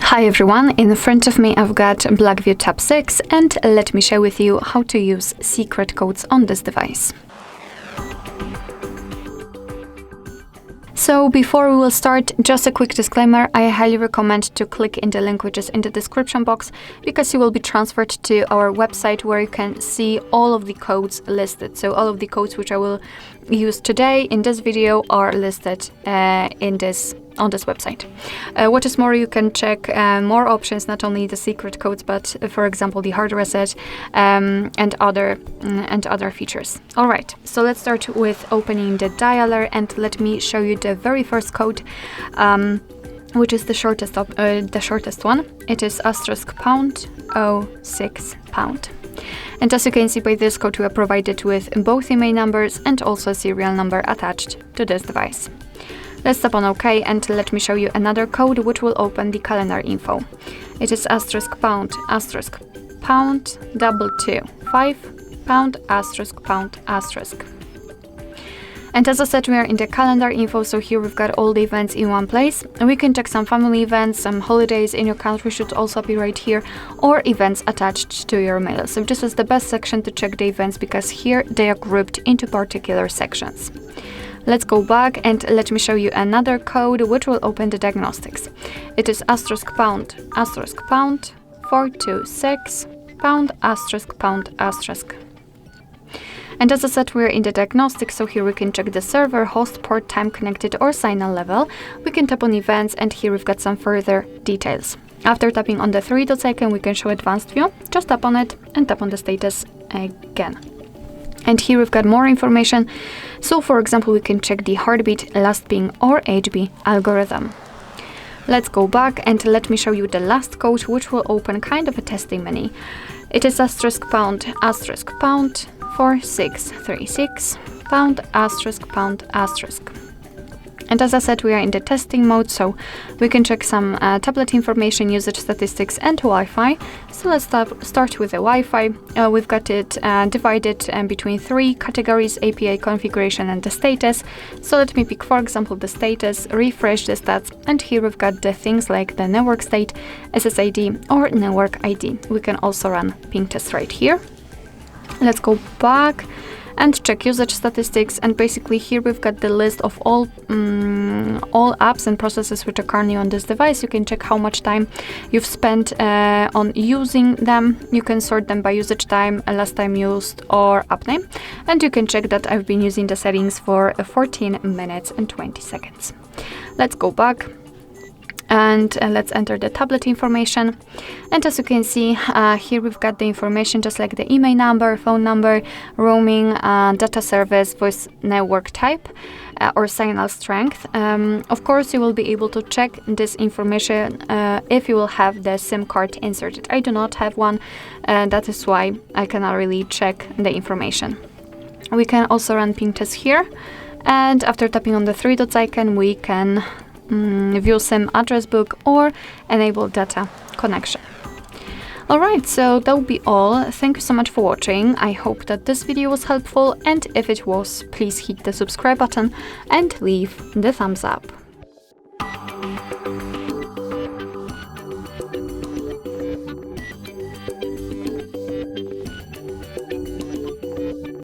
Hi everyone, in front of me I've got Blackview Tab 6 and let me share with you how to use secret codes on this device. So before we will start, just a quick disclaimer, I highly recommend to click in the link which is in the description box because you will be transferred to our website where you can see all of the codes listed. So all of the codes which I will use today in this video are listed on this website. What is more, you can check more options, not only the secret codes, but for example the hard reset and other features. All right, so let's start with opening the dialer and let me show you the very first code, which is the shortest one. It is *##06#. And as you can see by this code, we are provided with both IMEI numbers and also a serial number attached to this device. Let's tap on OK and let me show you another code which will open the calendar info. It is *###225##. And as I said, we are in the calendar info, so here we've got all the events in one place. And we can check some family events, some holidays in your country should also be right here, or events attached to your mail. So this is the best section to check the events because here they are grouped into particular sections. Let's go back and let me show you another code which will open the diagnostics. It is *###426####. And as I said, we're in the diagnostics, so here we can check the server, host, port, time connected or signal level. We can tap on events and here we've got some further details. After tapping on the three dots icon, we can show advanced view. Just tap on it and tap on the status again. And here we've got more information. So for example, we can check the heartbeat, last ping or HB algorithm. Let's go back and let me show you the last code, which will open kind of a testing menu. It is *###4636###. And as I said, we are in the testing mode, so we can check some tablet information, usage statistics and Wi-Fi. So let's start with the Wi-Fi. We've got it divided between three categories: API configuration and the status. So let me pick, for example, the status, refresh the stats, and here we've got the things like the network state, SSID or network ID. We can also run ping test right here. Let's go back and check usage statistics, and basically here we've got the list of all apps and processes which are currently on this device. You can check how much time you've spent on using them. You can sort them by usage time, last time used or app name, and you can check that I've been using the settings for 14 minutes and 20 seconds. Let's go back and let's enter the tablet information. And as you can see, here we've got the information just like the IMEI number, phone number, roaming, data service, voice network type, or signal strength. Of course, you will be able to check this information if you will have the SIM card inserted. I do not have one, that is why I cannot really check the information. We can also run ping test here, and after tapping on the three dots icon, we can view SIM address book or enable data connection. Alright, so that will be all. Thank you so much for watching. I hope that this video was helpful, and if it was, please hit the subscribe button and leave the thumbs up.